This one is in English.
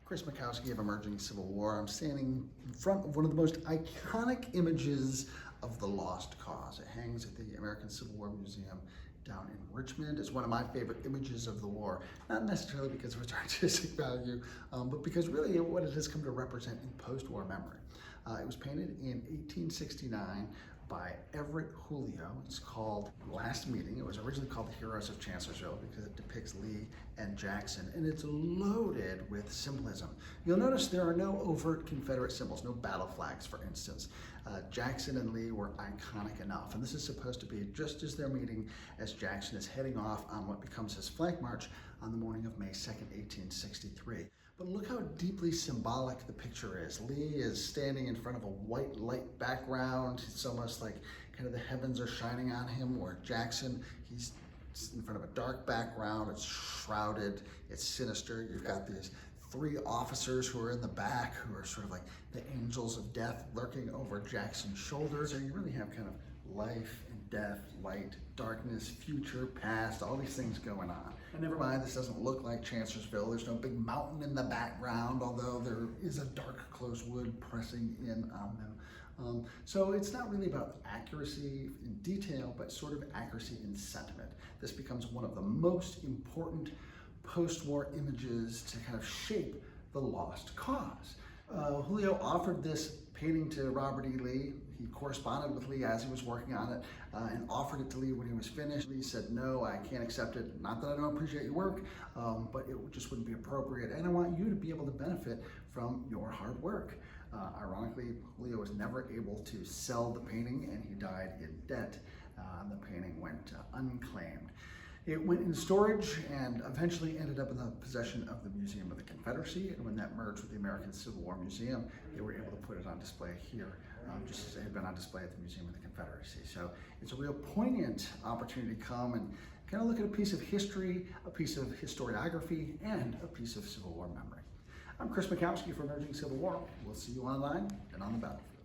Chris Mackowski of Emerging Civil War. I'm standing in front of one of the most iconic images of the lost cause. It hangs at the American Civil War Museum down in Richmond. It's one of my favorite images of the war, not necessarily because of its artistic value, but because really what it has come to represent in post-war memory. It was painted in 1869 by Everett Julio. It's called Last Meeting. It was originally called The Heroes of Chancellorsville because it depicts Lee and Jackson, and it's loaded with symbolism. You'll notice there are no overt Confederate symbols, no battle flags, for instance. Jackson and Lee were iconic enough, and this is supposed to be just as they're meeting as Jackson is heading off on what becomes his flank march on the morning of May 2nd, 1863. But look how deeply symbolic the picture is. Lee is standing in front of a white light background. It's almost like kind of the heavens are shining on him, where Jackson, he's in front of a dark background. It's shrouded, it's sinister. You've got these three officers who are in the back who are sort of like the angels of death lurking over Jackson's shoulders. So you really have kind of life and death, light, darkness, future, past, all these things going on. And never mind, this doesn't look like Chancellorsville. There's no big mountain in the background, although there is a dark close wood pressing in on them. So it's not really about accuracy in detail, but sort of accuracy in sentiment. This becomes one of the most important post-war images to kind of shape the lost cause. Julio offered this painting to Robert E. Lee. He corresponded with Lee as he was working on it and offered it to Lee when he was finished. Lee said, "No, I can't accept it. Not that I don't appreciate your work, but it just wouldn't be appropriate. And I want you to be able to benefit from your hard work." Ironically, Julio was never able to sell the painting, and he died in debt. The painting went unclaimed. It went in storage and eventually ended up in the possession of the Museum of the Confederacy, and when that merged with the American Civil War Museum, they were able to put it on display here, just as it had been on display at the Museum of the Confederacy. So it's a real poignant opportunity to come and kind of look at a piece of history, a piece of historiography, and a piece of Civil War memory. I'm Chris Mackowski for Emerging Civil War. We'll see you online and on the battlefield.